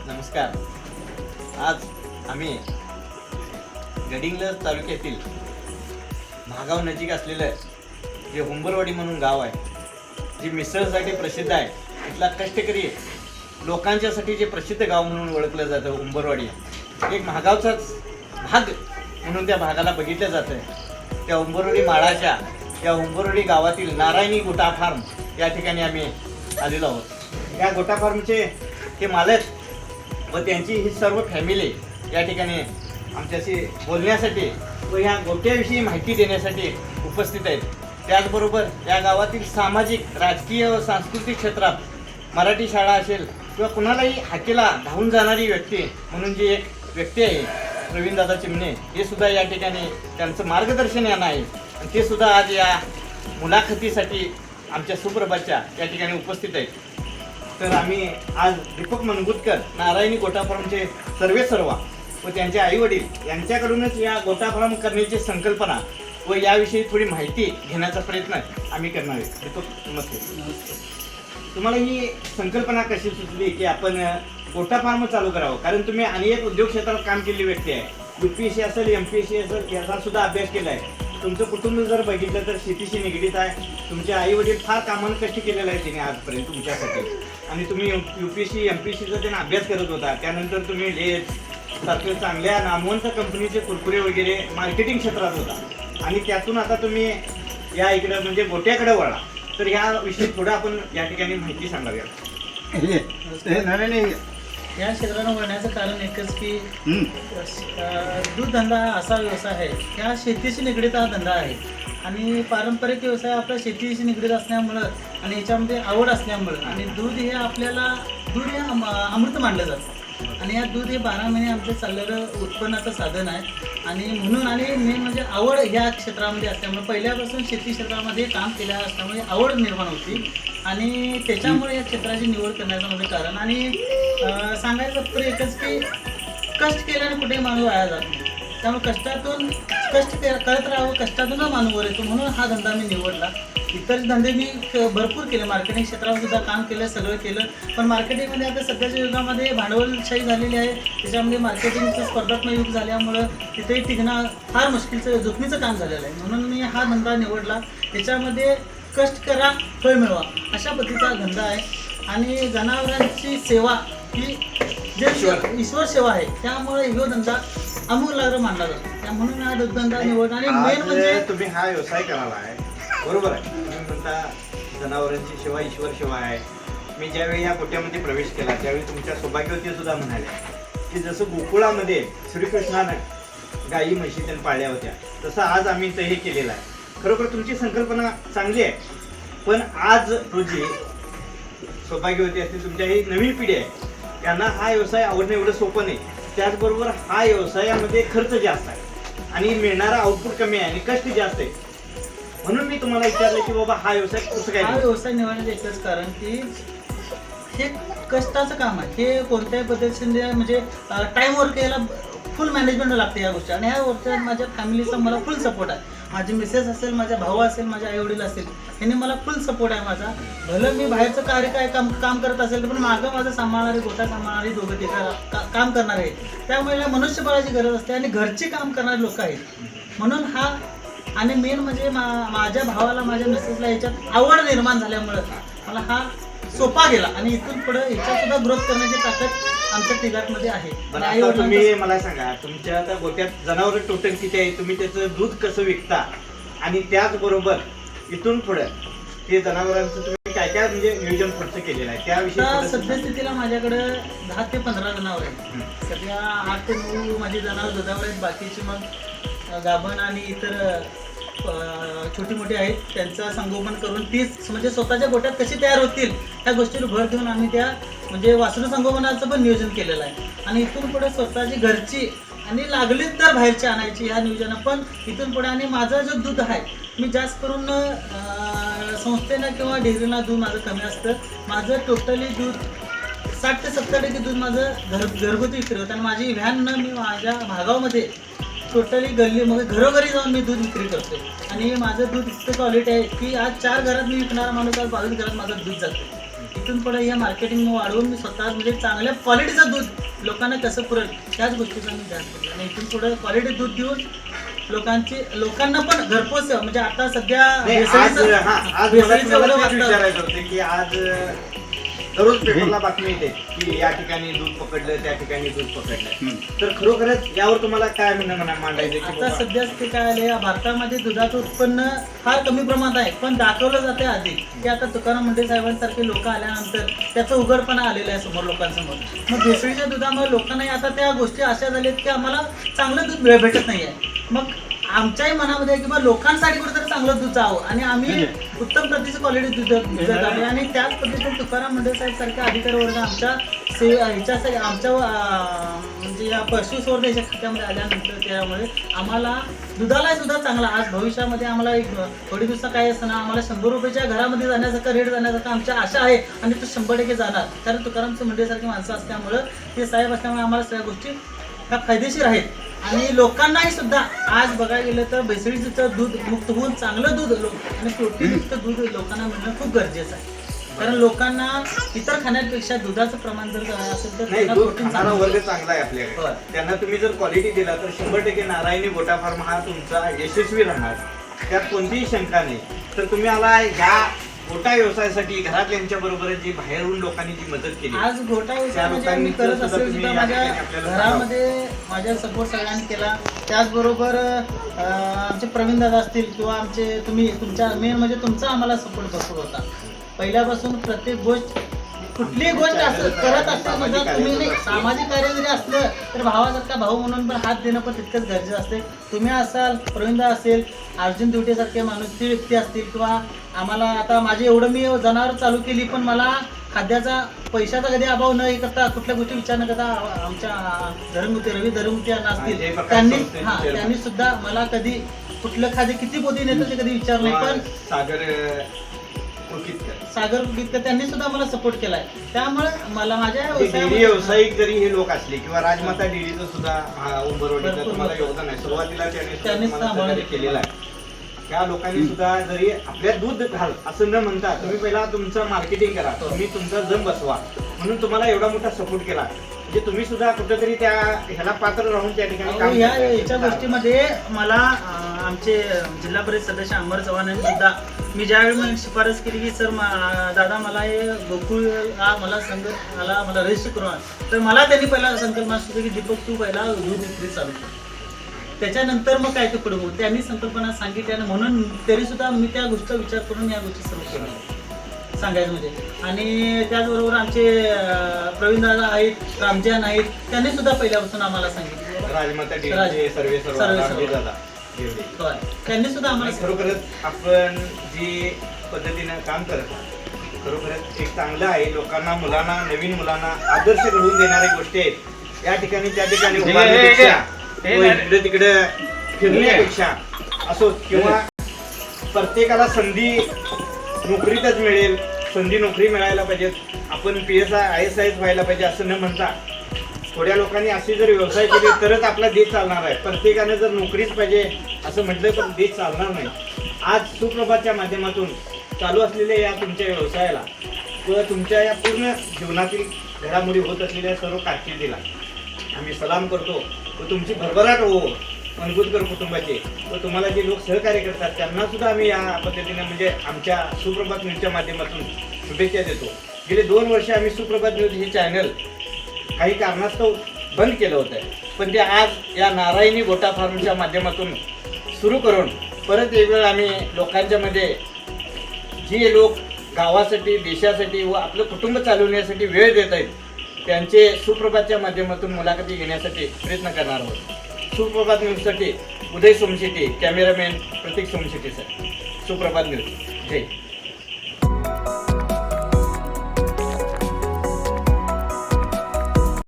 नमस्कार. आज आम्ही गडिंग्लज तालुक्यातील महागाव नजीक असलेलं जे हुंबरवाडी म्हणून गाव आहे, जे मिसळसाठी प्रसिद्ध आहे, इथला कष्टकरी लोकांच्यासाठी जे प्रसिद्ध गाव म्हणून ओळखलं जातं हुंबरवाडी, एक महागावचाच भाग म्हणून त्या भागाला बघितलं जातं. त्या हुंबरवाडी माळाच्या त्या हुंबरवाडी गावातील नारायणी गोटा फार्म या ठिकाणी आम्ही आलेलो आहोत. या गोटा फार्मचे हे मालक व त्यांची ही सर्व फॅमिली या ठिकाणी आमच्याशी बोलण्यासाठी व ह्या गोट्याविषयी माहिती देण्यासाठी उपस्थित आहेत. त्याचबरोबर या गावातील सामाजिक, राजकीय व सांस्कृतिक क्षेत्रात मराठी शाळा असेल किंवा कुणालाही हाकेला धावून जाणारी व्यक्ती म्हणून जी एक व्यक्ती आहे प्रवीणदादा चिमणे, हे सुद्धा या ठिकाणी त्यांचं मार्गदर्शन यांना आहे. आणि ते सुद्धा आज या मुलाखतीसाठी आमच्या सुप्रभातच्या या ठिकाणी उपस्थित आहेत. तर आम्ही आज दीपक मनगुटकर, नारायणी गोटा फार्मचे सर्वेसर्वा व त्यांचे आईवडील यांच्याकडूनच या गोटा फार्म करण्याची संकल्पना व याविषयी थोडी माहिती घेण्याचा प्रयत्न आम्ही करणार आहे. दीपक, नमस्ते. तुम्हाला ही संकल्पना कशी सुचली की आपण गोटा फार्म चालू करावं? कारण तुम्ही अनेक उद्योग क्षेत्रात काम केलेली व्यक्ती आहे. UPSC असेल, MPSC असेल, याचा सुद्धा अभ्यास केला आहे. तुमचं कुटुंब जर बघितलं तर शेतीशी निगडीत आहे. तुमचे आई वडील फार कामानं कष्ट केलेलं आहे त्यांनी आजपर्यंत तुमच्यासाठी. आणि तुम्ही UPSC MPSCचा त्यांना अभ्यास करत होता. त्यानंतर तुम्ही लेस सारख्या चांगल्या नामवंत कंपनीचे कुरकुरे वगैरे मार्केटिंग क्षेत्रात होता. आणि त्यातून आता तुम्ही या इकडं म्हणजे गोट्याकडे वळला. तर ह्याविषयी थोडं आपण या ठिकाणी माहिती सांगावी. या क्षेत्राला वळण्याचं कारण एकच की दूध धंदा असा व्यवसाय आहे, ह्या शेतीशी निगडीत हा धंदा आहे. आणि पारंपरिक व्यवसाय आपला शेतीशी निगडीत असल्यामुळं आणि याच्यामध्ये आवड असल्यामुळं आणि दूध हे आपल्याला दूध हे अमृत मानलं जातं. आणि या दूध हे 12 महिने आमचं चाललेलं उत्पन्नाचं साधन आहे. आणि म्हणून आणि मेन म्हणजे आवड ह्या क्षेत्रामध्ये असल्यामुळे पहिल्यापासून शेती क्षेत्रामध्ये काम केल्या असल्यामुळे आवड निर्माण होती. आणि त्याच्यामुळे या क्षेत्राची निवड करण्याचं माझं कारण. आणि सांगायचं तर एकच की कष्ट केल्याने कुठेही माणूस वाया जात नाही. त्यामुळे कष्टातून करत राहावं, कष्टातूनच माणूस वर येतो. म्हणून हा धंदा मी निवडला. इतर धंदे मी भरपूर केले, मार्केटिंग क्षेत्रावर सुद्धा काम केलं, सगळं केलं. पण मार्केटिंगमध्ये आता सध्याच्या युगामध्ये भांडवलशाही झालेली आहे. त्याच्यामध्ये मार्केटिंगचं स्पर्धात्मक युग झाल्यामुळं तिथेही टिकणं फार मुश्किलचं, जोखमीचं काम झालेलं आहे. म्हणून मी हा धंदा निवडला. त्याच्यामध्ये कष्ट करा, फळ मिळवा, अशा पद्धतीचा धंदा आहे. आणि जनावरांची सेवा ही जे ईश्वर सेवा आहे, त्यामुळे हा धंदा अमूलाग्र मानला जातो. म्हणून हा धंदा निवडला. आणि मेन म्हणजे तुम्ही हा व्यवसाय करायला आहे, बरोबर आहे. तुम्ही म्हणता जनावरांची सेवा ईश्वर सेवा आहे. मी ज्यावेळी या गोट्यामध्ये प्रवेश केला त्यावेळी तुमच्या सौभाग्यवती सुद्धा म्हणाल्या की जसं गोकुळामध्ये श्रीकृष्णानं गायी म्हशी त्यांनी पाळल्या होत्या, तसं आज आम्ही इथं हे केलेलं आहे. खरोखर तुमची संकल्पना चांगली आहे. पण आज रोजी सौभाग्यवती असतील, तुमच्या ही नवीन पिढी आहे, त्यांना हा व्यवसाय आवडणं एवढं सोपं नाही. त्याचबरोबर हा व्यवसायामध्ये खर्च जास्त आहे आणि मिळणारा आउटपुट कमी आहे आणि कष्ट जास्त आहे. म्हणून मी तुम्हाला विचारलं की बाबा हा व्यवसाय कसं काय? हा व्यवसाय निवडण्याचं एकच कारण की हे कष्टाचं काम आहे. हे कोणत्याही पद्धतीने म्हणजे टाईम वर्क याला फुल मॅनेजमेंट लागते या गोष्टी. आणि ह्या गोष्टी माझ्या फॅमिलीचा मला फुल सपोर्ट आहे. माझी मिसेस असेल, माझा भाऊ असेल, माझे आईवडील असेल, यांनी मला फुल सपोर्ट आहे माझा. भलं मी बाहेरचं कार्य काय काम करत असेल पण मागं माझं सांभाळणारी, गोटा सांभाळणारी दोघं तिथं काम करणारे आहेत. त्यामुळे मनुष्यबळाची गरज असते आणि घरची काम करणारे लोक आहेत. म्हणून हा आणि मेन म्हणजे माझ्या भावाला, माझ्या मिसेसला याच्यात आवड निर्माण झाल्यामुळं मला हा सोपा गेला. आणि इथून पुढे याच्यात सुद्धा ग्रोथ करण्याची ताकद आमच्या तिघांमध्ये आहे. तुम्ही मला सांगा, तुमच्या आता गोट्यात जनावर टोटल किती आहे? तुम्ही त्याचं दूध कसं विकता? आणि त्याचबरोबर इथून पुढे ते जनावरांचं तुम्ही काय काय म्हणजे नियोजन खर्च केलेलं आहे त्याविषयी? सद्यस्थितीला माझ्याकडे 10 ते 15 जनावर आहेत. सध्या 8 ते 9 माझी जनावर दुधावर आहेत. बाकीची मग गाभण आणि इतर छोटी मोठी आहेत. त्यांचं संगोपन करून तीच म्हणजे स्वतःच्या गोट्यात कशी तयार होतील त्या गोष्टीवर भर देऊन आम्ही त्या म्हणजे वासरू संगोपनाचं पण नियोजन केलेलं आहे. आणि इथून पुढे स्वतःची घरची आणि लागलीच तर बाहेरची आणायची ह्या नियोजन पण इथून पुढे. आणि माझं जो दूध आहे मी जास्त करून संस्थेला किंवा डेअरीला दूध माझं कमी असतं. माझं टोटली दूध 60 ते 70% दूध माझं घरगुती विक्री होतं. आणि माझी व्हॅन मी माझ्या भागामध्ये टोटली गल्ली मग घरोघरी जाऊन मी दूध विक्री करतो. आणि माझं दूध इतकं क्वालिटी आहे की आज 4 घरात मी विकणारा माणूस आज 22 घरात माझं दूध जातं. इथून पुढे या मार्केटिंग वाढवून मी स्वतः म्हणजे चांगल्या क्वालिटीचं दूध लोकांना कसं पुरेल त्याच गोष्टीचा मी ध्यान केला आणि इथून पुढे क्वालिटी दूध देऊन लोकांना पण घरपोच म्हणजे आता सध्या नाही, आज आज मला तुम्हाला तेच विचारायचं होतं की आज दररोज पेपरला बातमी येते की या ठिकाणी दूध पकडलं त्या ठिकाणी दूध पकडलं. तर खरोखरच यावर तुम्हाला काय मांडायचं की आता बाबा, सध्या ते काय आले भारतामध्ये दुधाचं उत्पन्न फार कमी प्रमाणात आहे पण दाखवलं जाते आधी की आता तुकाराम मुंडे साहेबांसारखे लोक आल्यानंतर त्याचं उघडपणा आलेलं आहे समोर लोकांसमोर. मग भेसळीच्या दुधामुळे लोकांनाही आता त्या गोष्टी अशा झाल्यात की आम्हाला चांगलं दूध भेटत नाही आहे. मग आमच्याही मनामध्ये आहे की बा लोकांसाठी कुठेतरी चांगलं दूध जावं आणि आम्ही उत्तम प्रतीचं क्वालिटी दूध द्यावे आणि त्याच पद्धतीने तुकाराम मुंडे साहेब सारखे अधिकारी वर्ग आमच्या ह्याच्यासाठी आमच्या म्हणजे या पशुसंवर्धनाच्या खात्यामध्ये आल्यानंतर त्यामुळे आम्हाला दुधाला सुद्धा चांगला आज भविष्यामध्ये आम्हाला एक थोडी दिवसा काय असताना आम्हाला 100 रुपयाच्या घरामध्ये जाण्यासारखा रेट जाण्यासारखा आमच्या आशा आहे आणि तो 100% जाणार. कारण तुकाराम मुंडे सारखी माणसं असल्यामुळं ते साहेब असल्यामुळे आम्हाला सगळ्या गोष्टी ह्या फायदेशीर आहेत. आणि लोकांनाही सुद्धा आज बघायला गेलं तर भेसळीचं दूध मुक्त होऊन चांगलं दूध आणि प्रोटीनयुक्त दूध लोकांना मिळणं खूप गरजेचं आहे. कारण लोकांना इतर खाण्यापेक्षा दुधाचं प्रमाण जर असेल तर नाही त्यांना दूध प्रोटीन खाणारा चांगलं वर्ग चांगला आहे आपल्याकडे. होय. त्यांना तुम्ही जर क्वालिटी दिला तर 100% नारायणी गोटा फार्म हा तुमचा यशस्वी राहणार, त्यात कोणतीही शंका नाही. तर तुम्ही आला ह्या गोटा व्यवसायासाठी घरातल्यांच्या बरोबर जी बाहेरून लोकांनी जी मदत केली, आज घोटा व्यवसाय म्हणजे मी करत असेल सुद्धा माझ्या घरामध्ये माझ्या सपोर्ट सगळ्यांनी केला. त्याचबरोबर आमचे प्रवीण दादा असतील किंवा आमचे तुमच्या मेन म्हणजे तुमचा आम्हाला सपोर्ट भरपूर होता. पहिल्यापासून प्रत्येक गोष्ट कुठलीही गोष्ट असं करत असताना सुद्धा तुम्ही नाही सामाजिक कार्य जरी असलं तर भावासारखा भाऊ म्हणून पण हात देणं पण तितकंच गरजेचं असते. तुम्ही असाल, प्रवीणदा असेल, अर्जुन दिवटेसारखे माणूस ती व्यक्ती असतील किंवा आम्हाला आता माझे एवढं मी जनावर चालू केली पण मला खाद्याचा पैशाचा कधी अभाव न हे करता कुठल्या गोष्टी विचार न करता आमच्या रवी धर्ममूर्ती यांना असतील त्यांनी सुद्धा मला कधी कुठलं खाद्य किती पोती नेतं ते कधी विचार नाही. पण सागर कुलकितकर त्यांनी सुद्धा मला सपोर्ट केलाय. त्यामुळे मला माझ्या डेअरी व्यावसायिक जरी हे लोक असले किंवा राजमाता डेअरीचं सुद्धा उंबरवाडीचं तुम्हाला योगदान आहे, सुरुवातीला त्यांनी केलेलं आहे. त्या लोकांनी सुद्धा जरी आपल्या दूध घाल असं न म्हणता तुम्ही पहिला तुमचं मार्केटिंग करा, तुम्ही तुमचा जम बसवा म्हणून तुम्हाला एवढा मोठा सपोर्ट केला. म्हणजे तुम्ही सुद्धा कुठेतरी त्या ह्याला पात्र राहून त्या ठिकाणी काम याच्या गोष्टीमध्ये मला आमचे जिल्हा परिषद सदस्य अमर चव्हाण यांनी सुद्धा मी ज्यावेळी शिफारस केली की सर दादा मला हे गोकुळ हा मला मला रजिस्टर करून तर मला त्यांनी पहिला संकल्पना सुरू की दीपक तू पहिला दूध विक्री चालू कर, त्याच्यानंतर मग काय ते पुढे बघू. त्यांनी संकल्पना सांगितली आणि म्हणून तरी सुद्धा मी त्या गोष्टीचा विचार करून या गोष्टी सुरू केल्या सांगायचं म्हणजे. आणि त्याचबरोबर आमचे प्रवीण दादा आहेत, रामजान आहेत, त्यांनी सुद्धा पहिल्यापासून आम्हाला सांगितलं राजमाता त्यांनी सुद्धा आम्हाला खरोखरच आपण जी पद्धतीनं काम करत आहात खरोखरच एक चांगलं आहे. लोकांना मुलांना नवीन मुलांना आदर्श घडवून देणाऱ्या गोष्टी आहेत. या ठिकाणी त्या ठिकाणी इकडे तिकडे फिरण्यापेक्षा असो किंवा प्रत्येकाला संधी नोकरीतच मिळेल, संधी नोकरी मिळायला पाहिजे, आपण PSI ISI व्हायला पाहिजे असं न म्हणता थोड्या लोकांनी असे जर व्यवसाय केले तरच आपला देश चालणार आहे. प्रत्येकाने जर नोकरीच पाहिजे असं म्हटलं तर देश चालणार नाही. आज सुप्रभातच्या माध्यमातून चालू असलेल्या या तुमच्या व्यवसायाला व तुमच्या या पूर्ण जीवनातील घडामोडी होत असलेल्या सर्व कारकिर्दीला आम्ही सलाम करतो व तुमची भरभराट हो मनगुतकर कुटुंबाचे व तुम्हाला जे लोक सहकार्य करतात त्यांना सुद्धा आम्ही या पद्धतीने म्हणजे आमच्या सुप्रभात न्यूजच्या माध्यमातून शुभेच्छा देतो. गेले 2 वर्ष आम्ही सुप्रभात न्यूज हे चॅनल काही कारणास्तव बंद केलं होतं पण ते आज या नारायणी गोटा फार्मच्या माध्यमातून सुरू करून परत एक वेळ आम्ही लोकांच्या मध्ये जे लोक गावासाठी देशासाठी व आपलं कुटुंब चालवण्यासाठी वेळ देत आहेत त्यांचे सुप्रभातच्या माध्यमातून मुलाखती घेण्यासाठी प्रयत्न करणार आहोत. सुप्रभात न्यूजसाठी उदय सोमशेट्टी, कॅमेरामॅन प्रतीक सोमशेट्टी सर, सुप्रभात न्यूज. जय